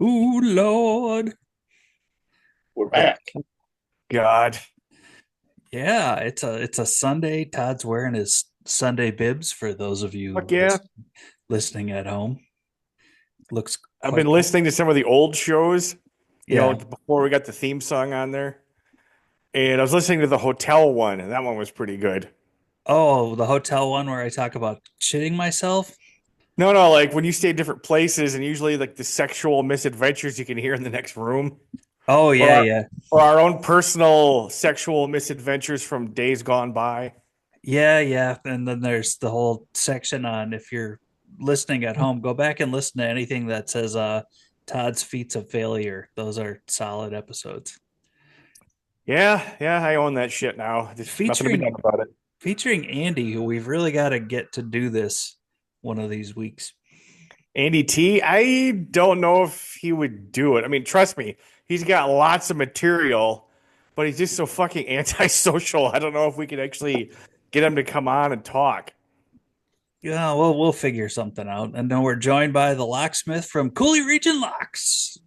Ooh, Lord. We're back. God. Yeah, it's a Sunday. Todd's wearing his Sunday bibs for those of you Fuck yeah. listening at home. Looks I've been quite cool. listening to some of the old shows, Yeah. before we got the theme song on there. And I was listening to the hotel one, and that one was pretty good. Oh, the hotel one where I talk about shitting myself. No, no, like when you stay at different places and usually like the sexual misadventures you can hear in the next room Oh or yeah, our, yeah. or our own personal sexual misadventures from days gone by. Yeah, yeah. And then there's the whole section on if you're listening at home, go back and listen to anything that says Todd's feats of failure. Those are solid episodes. Yeah, yeah, I own that shit now. Just nothing to be done Featuring about it. featuring Andy, who we've really got to get to do this one of these weeks. Andy T, I don't know if he would do it. I mean, trust me, he's got lots of material, but he's just so fucking antisocial. I don't know if we could actually get him to come on and talk. Yeah, well, we'll figure something out. And then we're joined by the locksmith from Cooley Region Locks,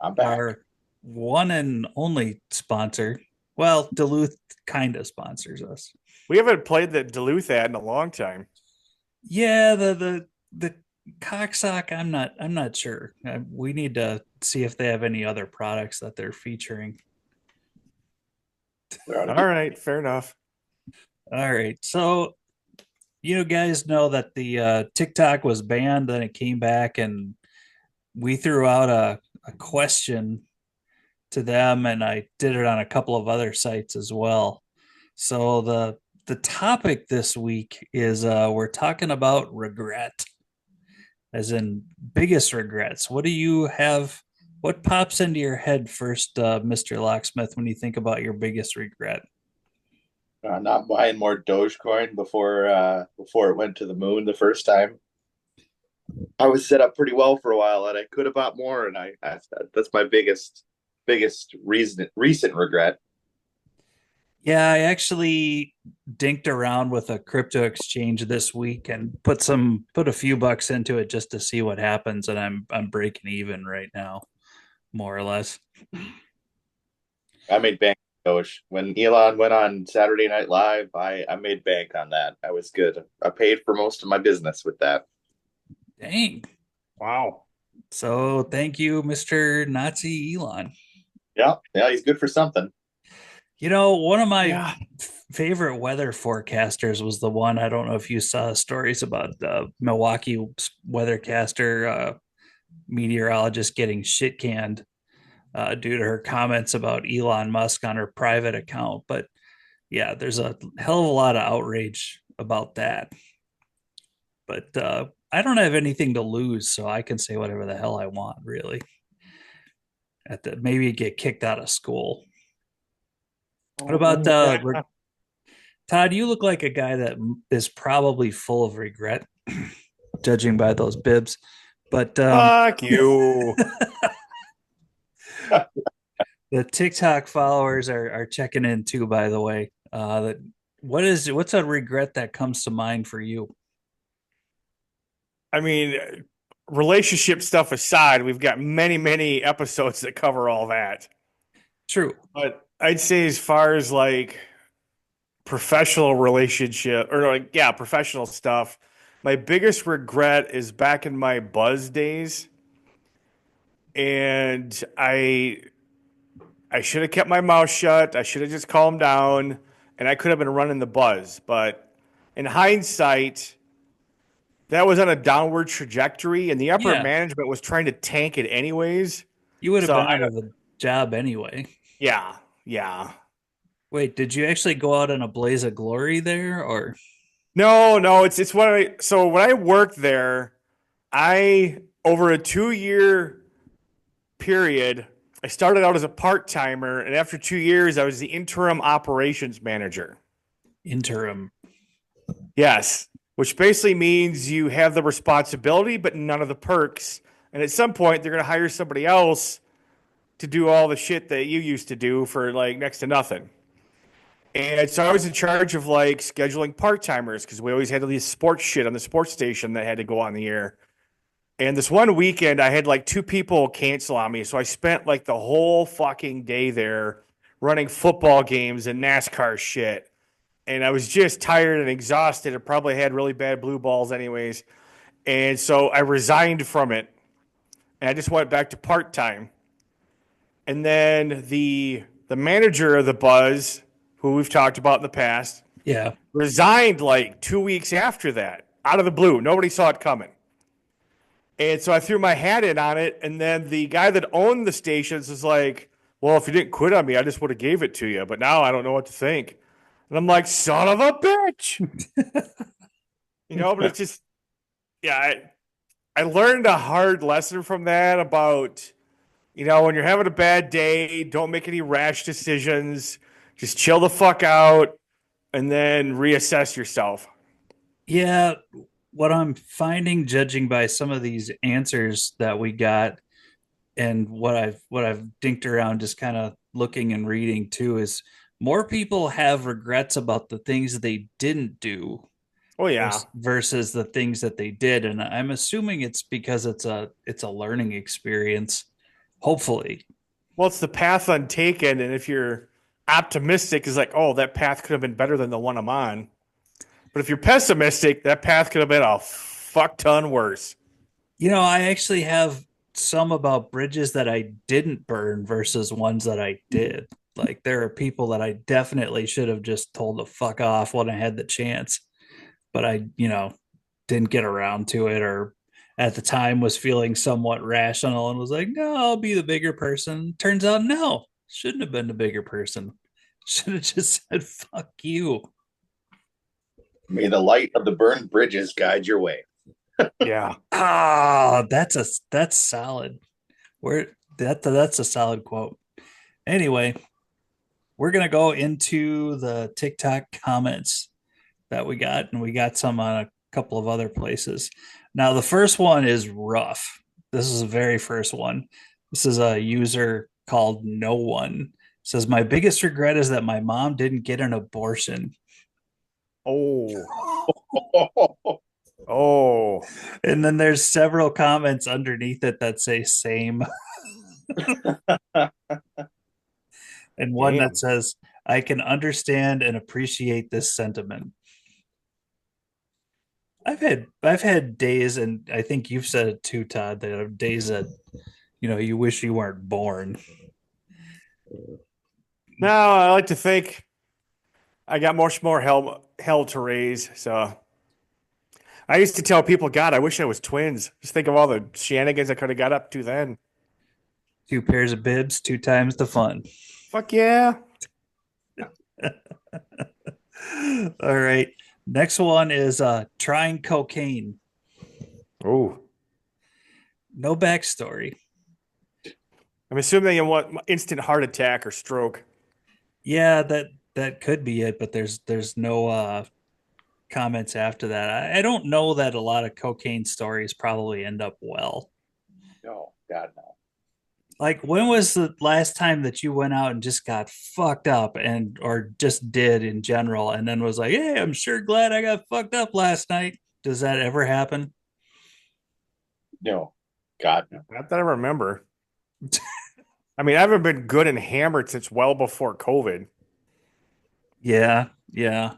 I'm back. our one and only sponsor. Well, Duluth kind of sponsors us. We haven't played the Duluth ad in a long time. Yeah, the cocksock. I'm not sure. We need to see if they have any other products that they're featuring. We ought to All right, fair enough. All right, so you guys know that the TikTok was banned, then it came back, and we threw out a question to them, and I did it on a couple of other sites as well. So the topic this week is we're talking about regret, as in biggest regrets. What do you have? What pops into your head first, Mr. Locksmith, when you think about your biggest regret? Not buying more Dogecoin before it went to the moon the first time. I was set up pretty well for a while, and I could have bought more. And that's my biggest recent regret. Yeah, I actually dinked around with a crypto exchange this week and put a few bucks into it just to see what happens, and I'm breaking even right now, more or less. I made bank on Doge when Elon went on Saturday Night Live. I made bank on that. I was good. I paid for most of my business with that. Dang. Wow. So thank you, Mr. Nazi Elon. Yeah, yeah, he's good for something. One of my Yeah. favorite weather forecasters was the one. I don't know if you saw stories about the Milwaukee weathercaster meteorologist getting shit canned due to her comments about Elon Musk on her private account. But yeah, there's a hell of a lot of outrage about that. But I don't have anything to lose, so I can say whatever the hell I want, really. Maybe get kicked out of school. What about Yeah. Todd? You look like a guy that is probably full of regret, judging by those bibs. But Fuck you. the TikTok followers are checking in too. By the way, what's a regret that comes to mind for you? I mean, relationship stuff aside, we've got many, many episodes that cover all that. True. But I'd say as far as like professional relationship or like yeah, professional stuff, my biggest regret is back in my buzz days and I should have kept my mouth shut. I should have just calmed down and I could have been running the buzz, but in hindsight, that was on a downward trajectory and the upper Yeah, management was trying to tank it anyways. you would have So been I out of a job anyway. yeah, yeah. Wait, did you actually go out in a blaze of glory there, or No, no, it's what I so when I worked there, I over a 2 year period, I started out as a part timer, and after 2 years, I was the interim operations manager. interim? Yes, which basically means you have the responsibility, but none of the perks. And at some point, they're going to hire somebody else to do all the shit that you used to do for like next to nothing. And so I was in charge of like scheduling part timers because we always had all these sports shit on the sports station that had to go on the air. And this one weekend, I had like two people cancel on me. So I spent like the whole fucking day there running football games and NASCAR shit. And I was just tired and exhausted. I probably had really bad blue balls, anyways. And so I resigned from it. And I just went back to part time. And then the manager of the Buzz, who we've talked about in the past, Yeah. resigned like 2 weeks after that, out of the blue. Nobody saw it coming. And so I threw my hat in on it, and then the guy that owned the stations was like, "Well, if you didn't quit on me, I just would have gave it to you. But now I don't know what to think." And I'm like, "Son of a bitch," But it's just, yeah. I learned a hard lesson from that about, when you're having a bad day, don't make any rash decisions. Just chill the fuck out, and then reassess yourself. Yeah. What I'm finding, judging by some of these answers that we got, and what I've dinked around just kind of looking and reading too, is more people have regrets about the things they didn't do Oh yeah. versus the things that they did. And I'm assuming it's because it's a learning experience, hopefully. Well, it's the path untaken, and if you're optimistic, is like, oh, that path could have been better than the one I'm on. But if you're pessimistic, that path could have been a fuck ton worse. I actually have some about bridges that I didn't burn versus ones that I did. Like there are people that I definitely should have just told to fuck off when I had the chance, but I didn't get around to it, or at the time was feeling somewhat rational and was like, no, I'll be the bigger person. Turns out, no, shouldn't have been the bigger person. Should have just said, fuck you. May the light of the burned bridges guide your way. Yeah. Ah, that's solid. That's a solid quote. Anyway, we're gonna go into the TikTok comments that we got, and we got some on a couple of other places. Now, the first one is rough. This is the very first one. This is a user called No One. It says, my biggest regret is that my mom didn't get an abortion. Oh. Oh. And then there's several comments underneath it that say same. And one Damn. that says, I can understand and appreciate this sentiment. I've had days, and I think you've said it too, Todd, that are days that you wish you weren't born. No, I like to think I got much more hell to raise. So I used to tell people, God, I wish I was twins. Just think of all the shenanigans I could have got up to then. Two pairs of bibs, two times the fun. Fuck yeah. All right. Next one is trying cocaine. Oh. No backstory. I'm assuming you want instant heart attack or stroke. Yeah, that could be it, but there's no comments after that. I don't know that a lot of cocaine stories probably end up well. No, God, no. Like, when was the last time that you went out and just got fucked up, and or just did in general, and then was like, hey, I'm sure glad I got fucked up last night? Does that ever happen? No, God, no. Not that I remember. I mean, I haven't been good and hammered since well before COVID. Yeah, yeah.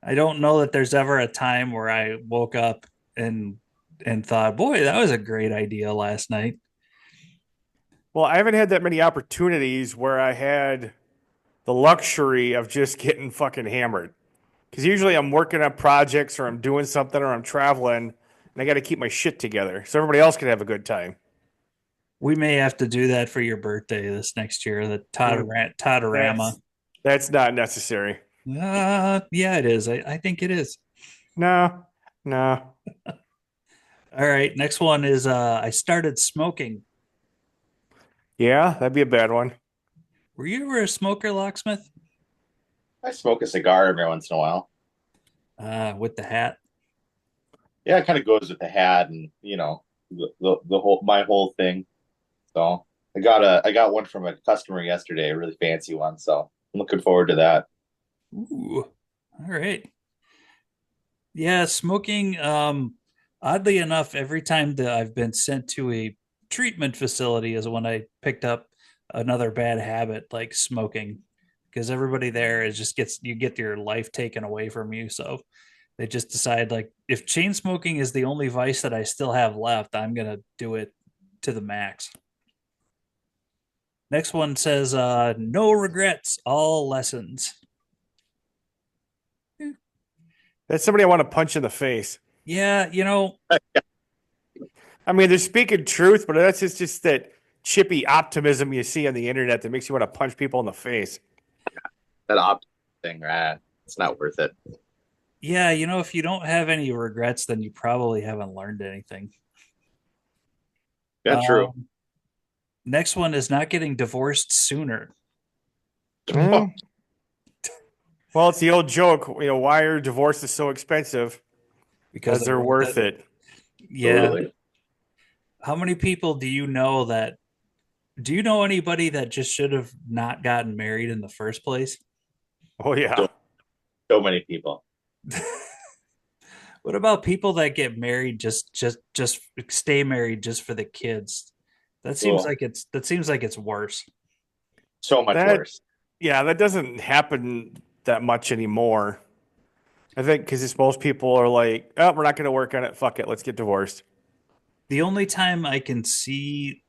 I don't know that there's ever a time where I woke up and thought, boy, that was a great idea last night. Well, I haven't had that many opportunities where I had the luxury of just getting fucking hammered. Because usually I'm working on projects or I'm doing something or I'm traveling and I got to keep my shit together so everybody else can have a good time. We may have to do that for your birthday this next year, the Todorama. That's not necessary. Yeah, it is. I think it is. No, no. All right. Next one is I started smoking. Yeah, that'd be a bad one. Were you ever a smoker, locksmith? I smoke a cigar every once in a while. With the hat. Yeah, it kind of goes with the hat and the whole my whole thing. So I got one from a customer yesterday, a really fancy one. So I'm looking forward to that. Ooh. All right. Yeah, smoking. Oddly enough, every time that I've been sent to a treatment facility is when I picked up another bad habit like smoking, because everybody there is just gets you get your life taken away from you. So they just decide like if chain smoking is the only vice that I still have left, I'm gonna do it to the max. Next one says no regrets, all lessons. That's somebody I want to punch in the face. Yeah, I mean, they're speaking truth, but that's just that chippy optimism you see on the internet that makes you want to punch people in the face. That opt thing, right? It's not worth it. yeah, if you don't have any regrets, then you probably haven't learned anything. Yeah, true. Um, Next one is not getting divorced sooner Hmm. Well, it's the old joke, why are divorces so expensive? because Because they're they're worth worth it. it. Yeah. Totally. How many people do you know that do you know anybody that just should have not gotten married in the first place? Oh yeah. So, so many people. What about people that get married just stay married just for the kids? Oh, That seems like it's worse. so much That worse. yeah, that doesn't happen that much anymore. I think because most people are like, oh, we're not going to work on it. Fuck it, let's get divorced. The only time I can see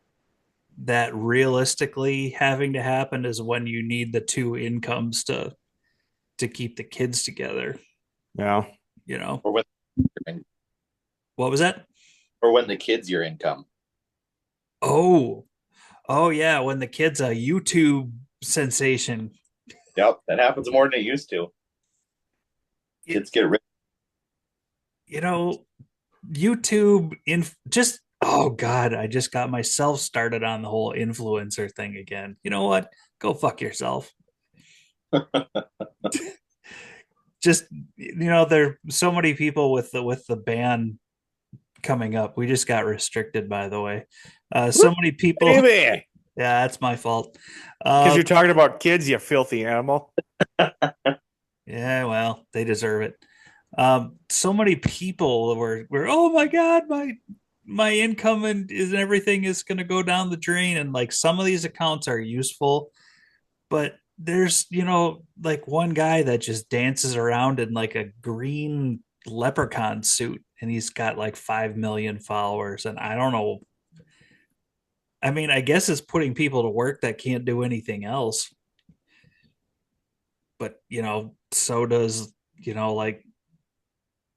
that realistically having to happen is when you need the two incomes to keep the kids together, Yeah. you know. Or when What was that? or when the kids your income. Oh, oh yeah, when the kid's a YouTube sensation. Yep, that happens more than it used to. It, Kids get rich. you know, YouTube in just oh god, I just got myself started on the whole influencer thing again. You know what? Go fuck yourself. Just there are so many people with the ban coming up. We just got restricted, by the way. So many people. Baby. Yeah, that's my fault. Because Uh, you're talking about kids, you filthy animal. yeah, well, they deserve it. So many people were oh my god, my income and everything is going to go down the drain, and like some of these accounts are useful, but there's like one guy that just dances around in like a green leprechaun suit, and he's got like 5 million followers, and I don't know. I mean, I guess it's putting people to work that can't do anything else, but so does like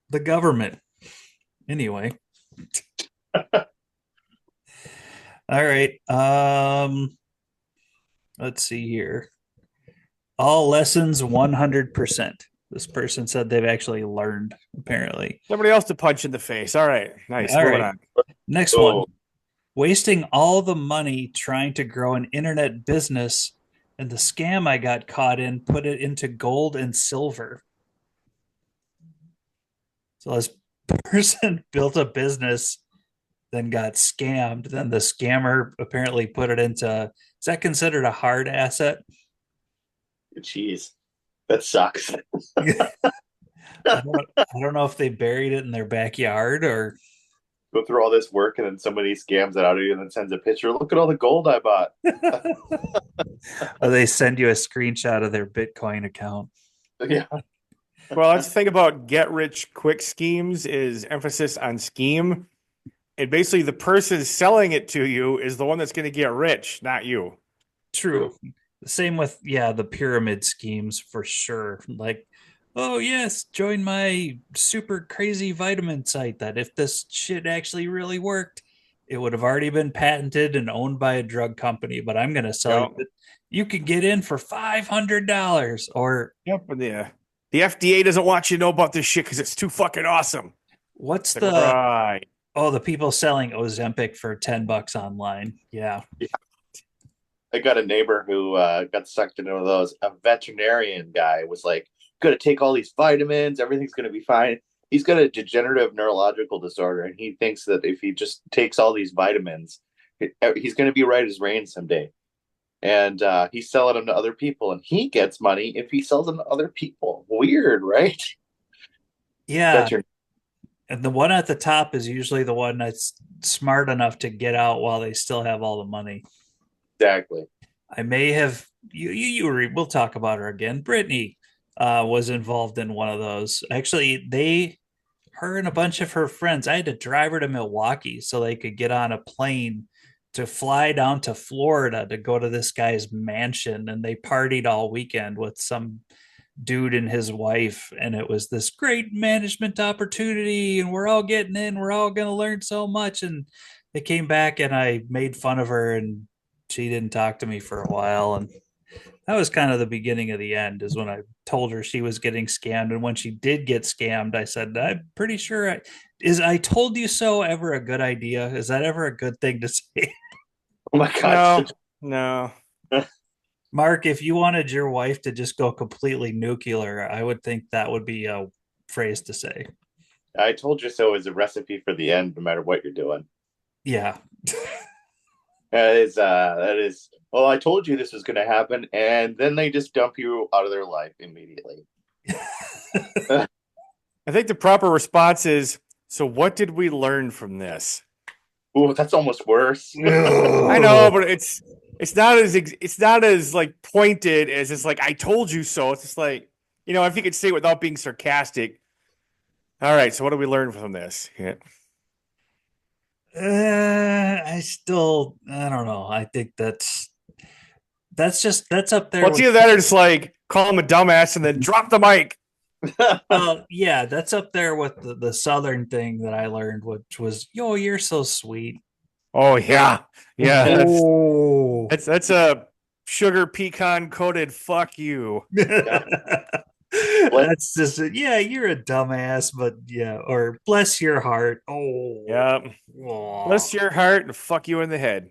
the government anyway. All right. Let's see here. All lessons 100%. This person said they've actually learned, apparently. Somebody else to punch in the face. All right. Nice. All Moving right. on. Next one. Oh, Wasting all the money trying to grow an internet business, and the scam I got caught in put it into gold and silver. So this person built a business, then got scammed. Then the scammer apparently put it into, is that considered a hard asset? jeez, that sucks. I don't know if they buried it in their backyard or Go through all this work and then somebody scams it out of you and then sends a picture. Look at all the gold I bought. or they send you a screenshot of their Bitcoin account. Yeah, Well, that's the thing about get rich quick schemes is emphasis on scheme. And basically, the person selling it to you is the one that's going to get rich, not you. True. Same with the pyramid schemes for sure. Like, oh yes, join my super crazy vitamin site that if this shit actually really worked, it would have already been patented and owned by a drug company, but I'm going to sell you Yep. it. You can get in for $500 or Yep. And the FDA doesn't want you to know about this shit because it's too fucking awesome. what's It's like, the right. the people selling Ozempic for $10 online. Yeah. I got a neighbor who got sucked into one of those. A veterinarian guy was like, "Going to take all these vitamins. Everything's going to be fine." He's got a degenerative neurological disorder, and he thinks that if he just takes all these vitamins, he's going to be right as rain someday. And he's selling them to other people, and he gets money if he sells them to other people. Weird, right? Yeah. Veteran. And the one at the top is usually the one that's smart enough to get out while they still have all the money. Exactly. I may have we'll talk about her again. Brittany was involved in one of those. Actually, her and a bunch of her friends, I had to drive her to Milwaukee so they could get on a plane to fly down to Florida to go to this guy's mansion. And they partied all weekend with some dude and his wife. And it was this great management opportunity. And we're all getting in, we're all going to learn so much. And they came back and I made fun of her and she didn't talk to me for a while. And that was kind of the beginning of the end, is when I told her she was getting scammed. And when she did get scammed, I said, I'm pretty sure I told you so ever a good idea? Is that ever a good thing to say? Oh my God. No, no. Mark, if you wanted your wife to just go completely nuclear, I would think that would be a phrase to say. I told you so is a recipe for the end, no matter what you're doing. Yeah. That is, well, I told you this was going to happen, and then they just dump you out of their life immediately. I think the proper response is, so what did we learn from this? Ooh, that's almost worse. I know, but it's not as like pointed as it's like I told you so. It's just like, if you could say it without being sarcastic. All right, so what do we learn from this? Yeah. I don't know. I think that's up there Well, it's with, either that or just like call him a dumbass and then drop the mic. yeah, that's up there with the Southern thing that I learned, which was, yo, you're so sweet. Oh yeah, yeah. Oh. That's a sugar pecan coated fuck you. That's just yeah, you're a dumbass, but yeah, or bless your heart. Oh, Yeah. aw. Bless your heart and fuck you in the head.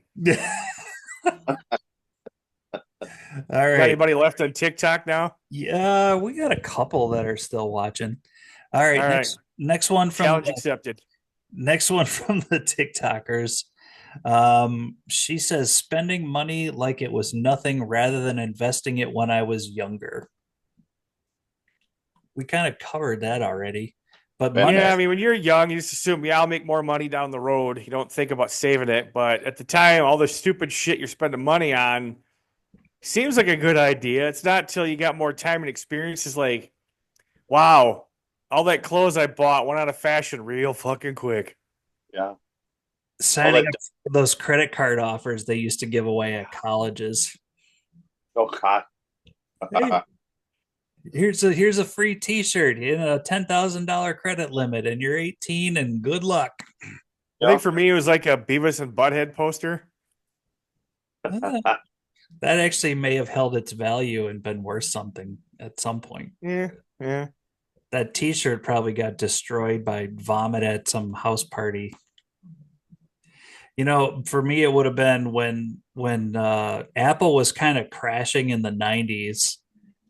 All Got right. anybody left on TikTok now? Yeah, we got a couple that are still watching. All All right, right. Challenge accepted. next one from the TikTokers. She says spending money like it was nothing rather than investing it when I was younger. We kind of covered that already, but money. Yeah, I mean, when you're young, you just assume, yeah, I'll make more money down the road. You don't think about saving it. But at the time, all the stupid shit you're spending money on seems like a good idea. It's not till you got more time and experience. It's like, wow, all that clothes I bought went out of fashion real fucking quick. Yeah. Signing up for those credit card offers they used to give away at colleges. Oh God. Hey, here's a free T-shirt in a $10,000 credit limit, and you're 18, and good luck. I think for me, it was like a Beavis and Butthead poster. That actually may have held its value and been worth something at some point. Yeah, yeah. That T-shirt probably got destroyed by vomit at some house party. For me, it would have been when Apple was kind of crashing in the '90s,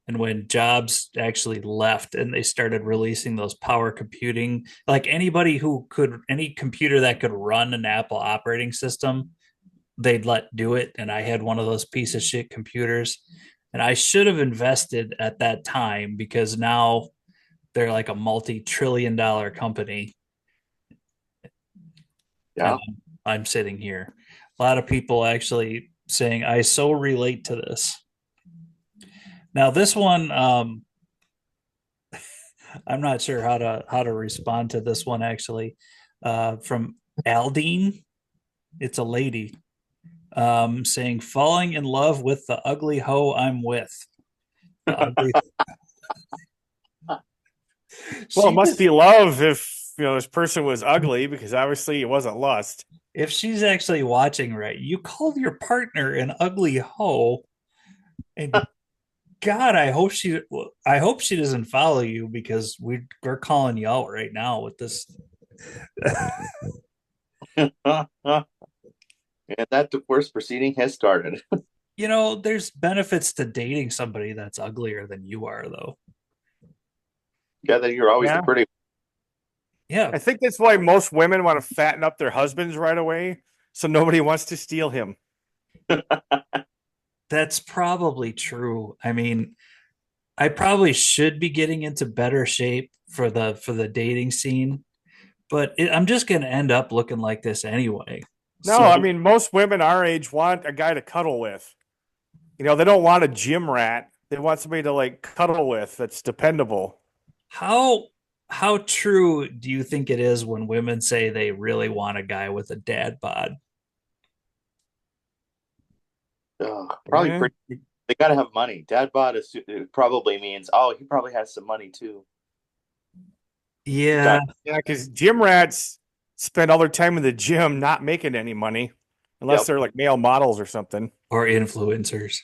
and when Jobs actually left, and they started releasing those power computing. Like any computer that could run an Apple operating system, they'd let do it. And I had one of those piece of shit computers, and I should have invested at that time, because now they're like a multi-trillion-dollar company. Yeah. I'm sitting here. A lot of people actually saying, I so relate to this. Now, this one, I'm not sure how to respond to this one actually. From Aldine, it's a lady, saying, falling in love with the ugly hoe I'm with. The ugly. Well, it She must just, be love if this person was ugly, because obviously it wasn't lust. if she's actually watching, right, you called your partner an ugly hoe, and God, I hope she doesn't follow you, because we're calling you out right now with this. And that divorce proceeding has started. There's benefits to dating somebody that's uglier than you are, though. Yeah, that you're always the Yeah. pretty. Yeah, I think that's why most women want to fatten up their husbands right away, so nobody wants to steal him. that's probably true. I mean, I probably should be getting into better shape for the dating scene, but I'm just going to end up looking like this anyway. No, So I mean, most women our age want a guy to cuddle with. They don't want a gym rat. They want somebody to like cuddle with that's dependable. how how true do you think it is when women say they really want a guy with a dad bod? Probably Yeah. pretty. They gotta have money. Dad bod is it probably means oh he probably has some money too. Yeah, Got Yeah, because gym rats spend all their time in the gym not making any money unless yep. they're like male models or something. or influencers.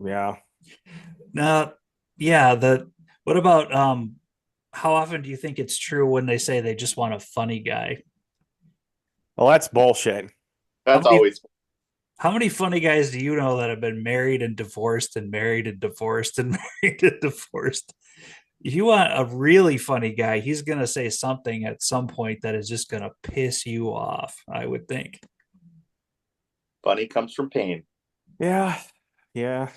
Yeah. Now, yeah, the what about how often do you think it's true when they say they just want a funny guy? Well, that's bullshit. How That's many always how many funny guys do you know that have been married and divorced and married and divorced and married and divorced? If you want a really funny guy, he's going to say something at some point that is just going to piss you off, I would think. funny comes from pain. Yeah. Yeah.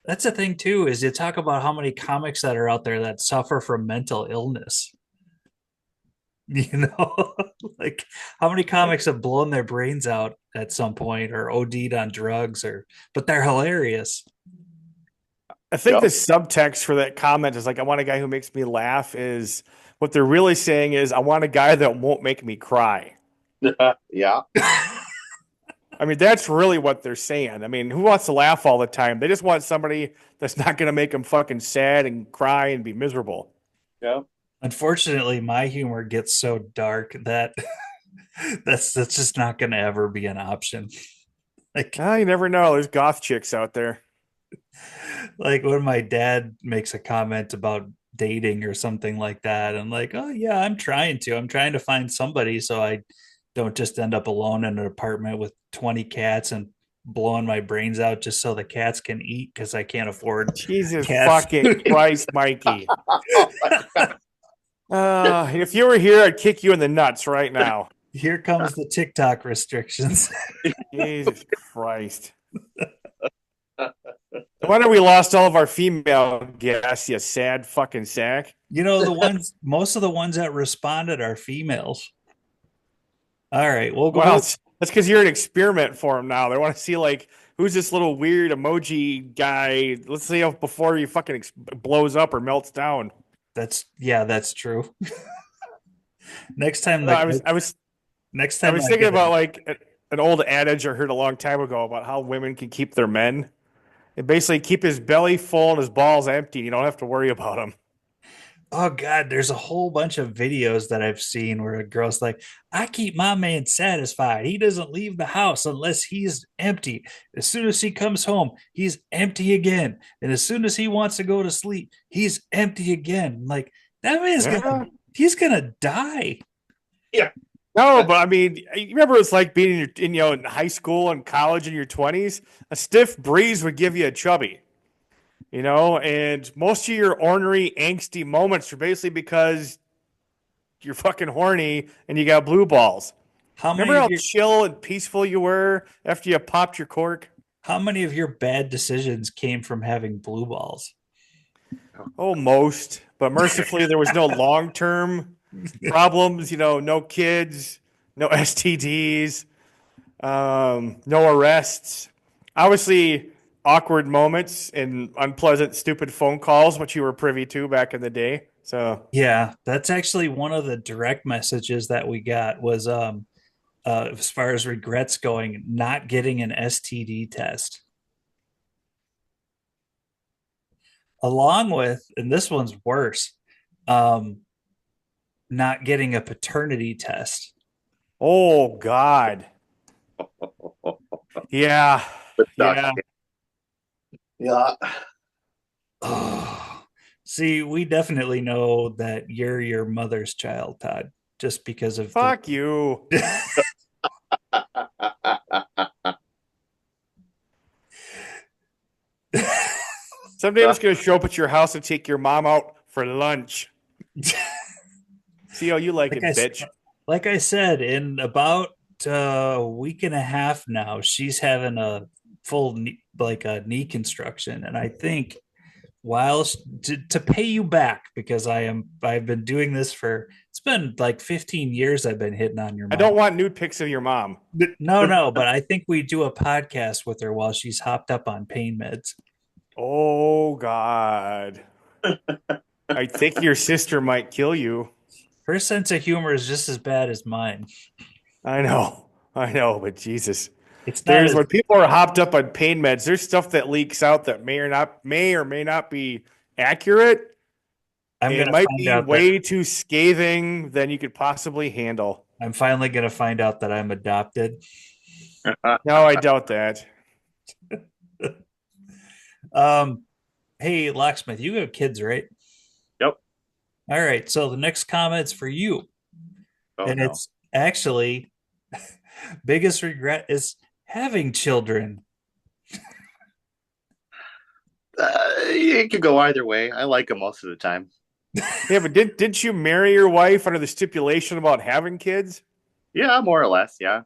That's the thing too, is you talk about how many comics that are out there that suffer from mental illness. You know, like how many comics have blown their brains out at some point or OD'd on drugs but they're hilarious. I think the Yep. subtext for that comment is like, I want a guy who makes me laugh, is what they're really saying is, I want a guy that won't make me cry. Yeah. I mean, that's really what they're saying. I mean, who wants to laugh all the time? They just want somebody that's not going to make them fucking sad and cry and be miserable. Yeah. Unfortunately, my humor gets so dark that that's just not going to ever be an option. Like Ah, you never know. There's goth chicks out there. like when my dad makes a comment about dating or something like that, and like, oh yeah, I'm trying to find somebody so I don't just end up alone in an apartment with 20 cats and blowing my brains out just so the cats can eat because I can't afford Jesus cat fucking food. Christ, Mikey. Oh my God. If you were here, I'd kick you in the nuts right now. Here comes the TikTok restrictions. Jesus Christ. No wonder we lost all of our female guests, you sad fucking sack. You know, most of the ones that responded are females. All right, we'll go. Well, that's because you're an experiment for them now. They want to see, like, who's this little weird emoji guy? Let's see how before he fucking blows up or melts down. That's true. Next time, I was, I was, next I time was I thinking get about a like an old adage I heard a long time ago about how women can keep their men. And basically keep his belly full and his balls empty. You don't have to worry about him. oh god, there's a whole bunch of videos that I've seen where a girl's like, I keep my man satisfied. He doesn't leave the house unless he's empty. As soon as he comes home, he's empty again. And as soon as he wants to go to sleep, he's empty again. Like that man's Yeah. he's gonna die. Yeah. No, but I mean, you remember it's like being in high school and college in your 20s? A stiff breeze would give you a chubby, and most of your ornery, angsty moments are basically because you're fucking horny and you got blue balls. How many Remember of how your chill and peaceful you were after you popped your cork? how many of your bad decisions came from having blue balls? Oh, most. But mercifully, there was no long-term problems, no kids, no STDs, no arrests. Obviously, awkward moments and unpleasant, stupid phone calls, which you were privy to back in the day. So, Yeah, that's actually one of the direct messages that we got was as far as regrets going, not getting an STD test. Along with, and this one's worse, um, not getting a paternity test. oh God, yeah, But yeah. yeah. Oh, see, we definitely know that you're your mother's child, Todd, just because of the. Fuck you. Someday I'm just gonna show up at your house and take your mom out for lunch. See how you like like it, I, bitch. like I said, in about a week and a half now, she's having a full knee, like a knee construction, and I think while to pay you back because I've been doing this for it's been like 15 years I've been hitting on your I mom. don't want nude pics of your mom. No, no, but I think we do a podcast with her while she's hopped up on pain meds. Oh God. I think your sister might kill you. Her sense of humor is just as bad as mine. I know, but Jesus. It's not There's as when people are hopped up on pain meds, there's stuff that leaks out that may or may not be accurate. I'm It gonna might find be out that way too scathing than you could possibly handle. I'm finally gonna find out that I'm adopted. No, I doubt that. Um, hey, Locksmith, you have kids, right? Yep. All right. So the next comment's for you, Oh and no. it's actually biggest regret is having children. It could go either way. I like them most of the time. Yeah, but didn't you marry your wife under the stipulation about having kids? Yeah, more or less. Yeah,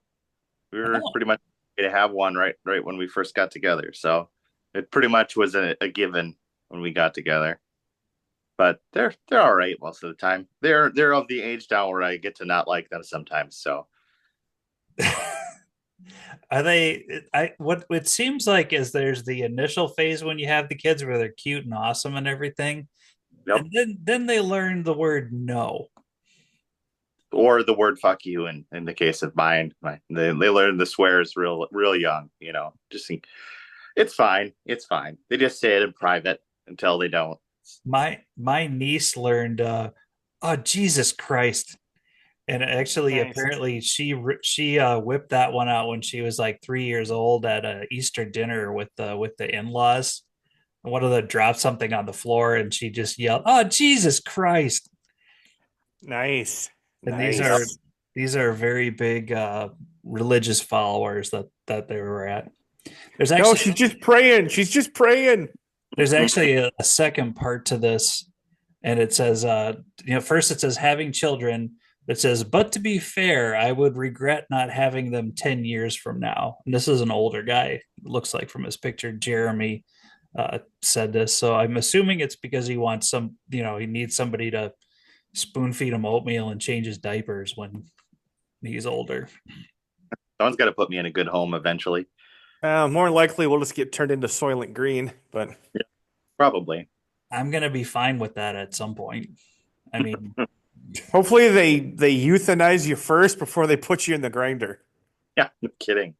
we were Oh, pretty much ready to have one right when we first got together. So it pretty much was a given when we got together. But they're all right most of the time. They're of the age now where I get to not like them sometimes. So are they? I what it seems like is there's the initial phase when you have the kids where they're cute and awesome and everything, yep. and then they learn the word no. Or the word "fuck you" in the case of mine, they learn the swears real young. Just it's fine. It's fine. They just say it in private until they don't. My niece learned, oh Jesus Christ, and actually Nice. apparently she whipped that one out when she was like 3 years old at a Easter dinner with the in-laws. And one of them dropped something on the floor and she just yelled, "Oh Jesus Christ!" Nice. And Yep. Nice. these are very big religious followers that they were at. There's No, actually she's just praying. She's just praying. there's actually a second part to this, and it says, first it says having children. It says, but to be fair, I would regret not having them 10 years from now. And this is an older guy, it looks like from his picture. Jeremy said this. So I'm assuming it's because he wants he needs somebody to spoon feed him oatmeal and change his diapers when he's older. Someone's got to put me in a good home eventually. More likely, we'll just get turned into Soylent Green. But Yeah, probably. I'm going to be fine with that at some point. I mean, hopefully, they euthanize you first before they put you in the grinder. Yeah, no kidding.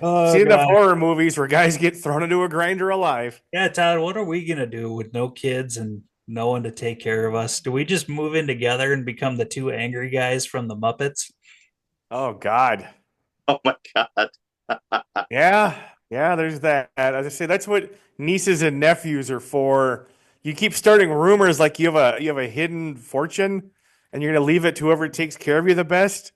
oh, See enough God. horror movies where guys get thrown into a grinder alive. Yeah, Todd, what are we gonna do with no kids and no one to take care of us? Do we just move in together and become the two angry guys from the Muppets? Oh God. Oh my god. Yeah, yeah. There's that. As I say, that's what nieces and nephews are for. You keep starting rumors like you have a hidden fortune, and you're gonna leave it to whoever takes care of you the best.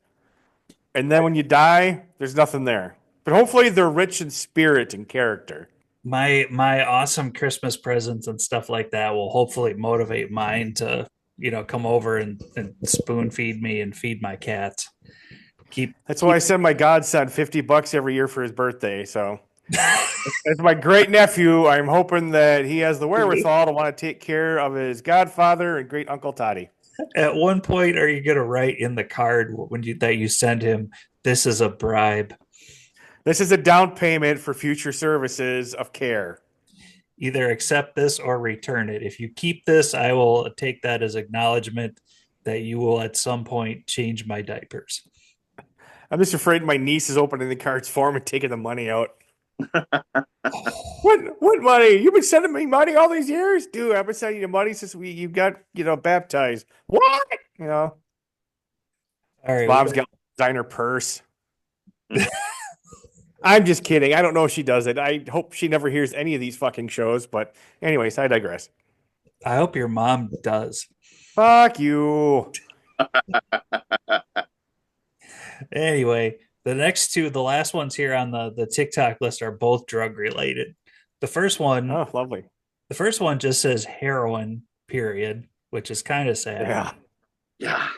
And then when you die, there's nothing there. But hopefully, they're rich in spirit and character. My awesome Christmas presents and stuff like that will hopefully motivate mine to, come over and spoon feed me and feed my cats. Keep That's why I keep send my godson $50 every year for his birthday. So, as my great nephew, I'm hoping that he has the wherewithal to want to take care of his godfather and great uncle Toddy. At one point, are you gonna write in the card when you send him, this is a bribe? This is a down payment for future services of care. Either accept this or return it. If you keep this, I will take that as acknowledgement that you will at some point change my diapers. I'm just afraid my niece is opening the cards for him and taking the money out. What money? You've been sending me money all these years, dude. I've been sending you money since you got baptized. What? All right, Mom's got a designer purse. I'm just kidding. I don't know if she does it. I hope she never hears any of these fucking shows. But anyways, I digress. I hope your mom does. Fuck you. Anyway, the last ones here on the TikTok list are both drug related. The first one, Oh, lovely. the first one just says heroin, period, which is kind of sad. Yeah. Yeah.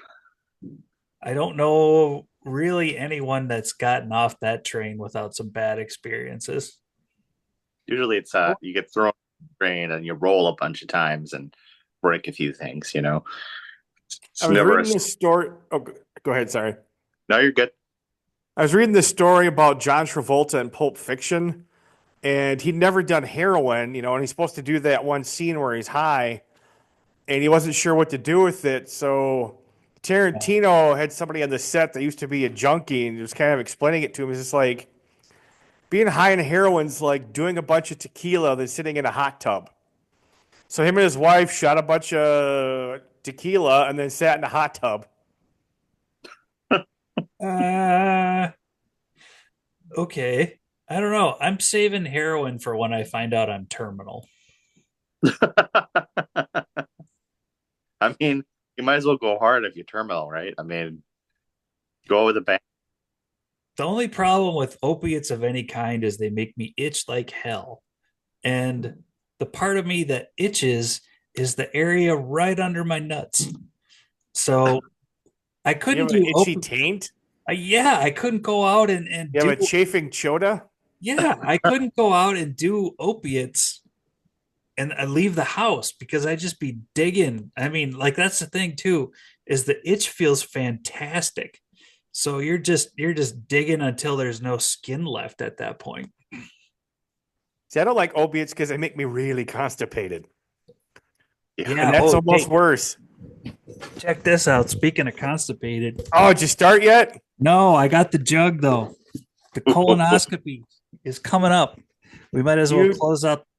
I don't know really anyone that's gotten off that train without some bad experiences. Usually it's you get thrown on the train and you roll a bunch of times and break a few things, you know. I It's was never a reading this story. Oh, go ahead. Sorry. no, you're good. I was reading this story about John Travolta in Pulp Fiction, and he'd never done heroin, and he's supposed to do that one scene where he's high, and he wasn't sure what to do with it. So Tarantino had somebody on the set that used to be a junkie and was kind of explaining it to him. It's just like being high on heroin's like doing a bunch of tequila that's sitting in a hot tub. So him and his wife shot a bunch of tequila and then sat in a hot tub. Uh, okay. I don't know. I'm saving heroin for when I find out I'm terminal. I mean, you might as well go hard if you're terminal, right? I mean, go with the bang. The only problem with opiates of any kind is they make me itch like hell. And the part of me that itches is the area right under my nuts. So I You couldn't have an do itchy taint? yeah, I couldn't go out and You have do a chafing chota? yeah, I couldn't go out and do opiates and I leave the house because I just be digging. I mean, like that's the thing too, is the itch feels fantastic. So you're just digging until there's no skin left at that point. See, I don't like opiates because they make me really constipated. Yeah. Yeah. And that's Oh, almost hey, worse. check this out. Speaking of constipated, Oh, did you start yet? no, I got the jug though. The colonoscopy is coming up. We might as well You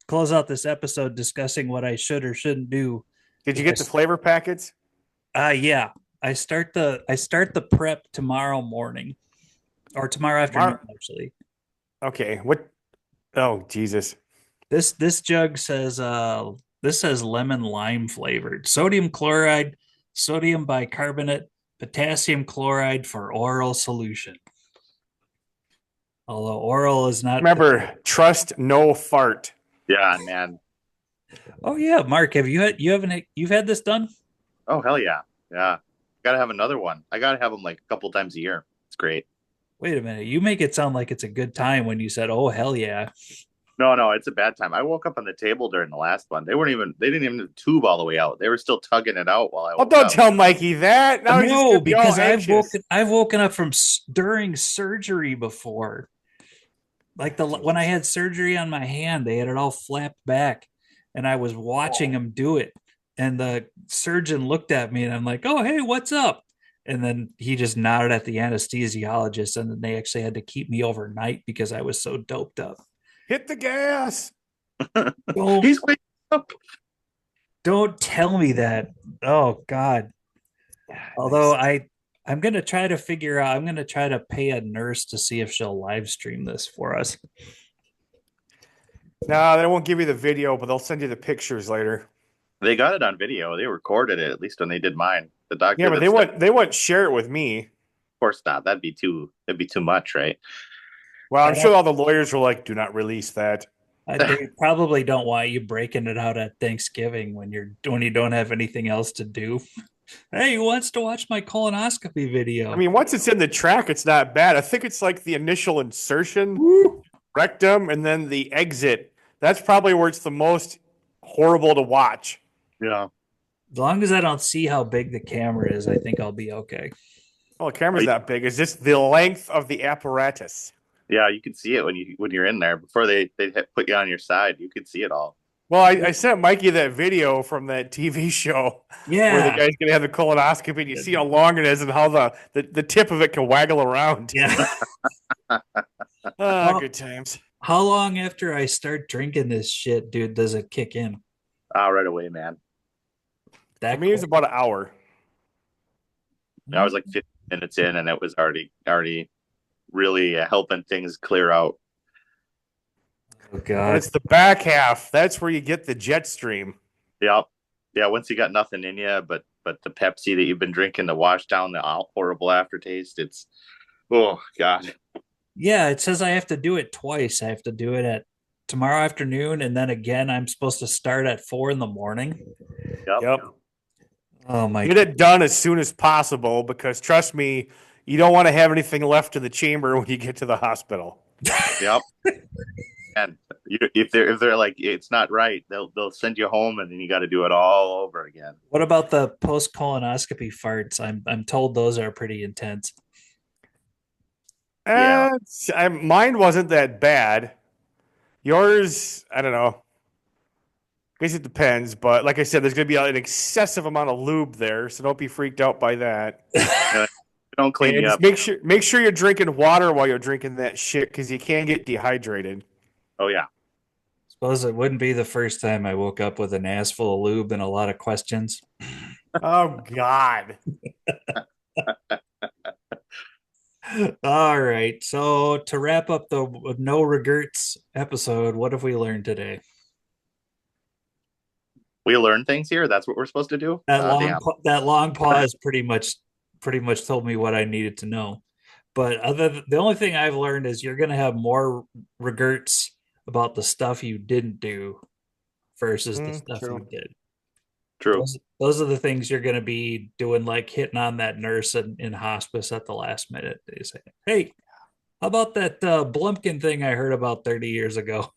close out this episode discussing what I should or shouldn't do. did you get the flavor packets? Yeah. I start the prep tomorrow morning or tomorrow afternoon actually. Okay. What? Oh, Jesus. This jug says this says lemon lime flavored. Sodium chloride, sodium bicarbonate, potassium chloride for oral solution. Although oral is not. Remember, trust no fart. Yeah, man. Oh yeah, Mark, you've had this done? Oh, hell yeah. Yeah. Gotta have another one. I gotta have them like a couple times a year. It's great. Wait a minute. You make it sound like it's a good time when you said, "Oh hell yeah." No, no, it's a bad time. I woke up on the table during the last one. They didn't even tube all the way out. They were still tugging it out while I Oh, woke don't up. tell Mikey that. Now he's just No, gonna be all because anxious. I've woken up from during surgery before. Like when I had surgery on my hand, they had it all flapped back, and I was watching them do it. And the surgeon looked at me, and I'm like, "Oh, hey, what's up?" And then he just nodded at the anesthesiologist, and then they actually had to keep me overnight because I was so doped up. Hit the gas. Don't He's waking up. don't tell me that. Oh God. Although I'm gonna try to figure out. I'm gonna try to pay a nurse to see if she'll live stream this for us. No, they won't give you the video, but they'll send you the pictures later. They got it on video. They recorded it, at least when they did mine. The doctor Yeah, but they wouldn't share it with me. of course not. That'd be too much, right? Well, I'm Yeah. sure all the lawyers were like, "Do not release that." They probably don't want you breaking it out at Thanksgiving when you don't have anything else to do. Hey, who wants to watch my colonoscopy video? I mean, once it's in the track, it's not bad. I think it's like the initial insertion, rectum, and then the exit. That's probably where it's the most horrible to watch. Yeah. As long as I don't see how big the camera is, I think I'll be okay. Well, the camera's not big. It's just the length of the apparatus. Yeah, you can see it when you're in there before they put you on your side. You can see it all. Well, I sent Mikey that video from that TV show where the Yeah, guy's gonna have the colonoscopy and you see how long it is and how the tip of it can waggle around. yeah. Ah, good times. How long after I start drinking this shit, dude, does it kick in? Right away, man. That I mean, it's about an hour. I was like 15 minutes in, and it was already really helping things clear out. Oh And God. it's the back half. That's where you get the jet stream. Yeah, yeah. Once you got nothing in you, but the Pepsi that you've been drinking to wash down the horrible aftertaste. It's oh God. Yeah, it says I have to do it twice. I have to do it at tomorrow afternoon, and then again, I'm supposed to start at 4 in the morning. Yep. Yep. Oh my! Get it done as soon as possible because trust me, You don't want to have anything left in the chamber when you get to the hospital. Yep. And if they're like it's not right, they'll send you home, and then you got to do it all over again. What about the post colonoscopy farts? I'm told those are pretty intense. Yeah. Mine wasn't that bad. Yours, I don't know. I guess it depends, but like I said, there's going to be an excessive amount of lube there, so don't be freaked out by that. Uh, don't clean And you just up. make sure you're drinking water while you're drinking that shit because you can get dehydrated. Oh yeah. Suppose it wouldn't be the first time I woke up with an ass full of lube and a lot of questions. Oh God. All right. So to wrap up the no regrets episode, what have we learned today? We learn things here. That's what we're supposed to do. Damn. That long pause pretty much told me what I needed to know. But the only thing I've learned is you're going to have more regrets about the stuff you didn't do versus the stuff you True. did. True. Those are the things you're going to be doing, like hitting on that nurse in hospice at the last minute. They say, "Hey, how about that Blumpkin thing I heard about 30 years ago?"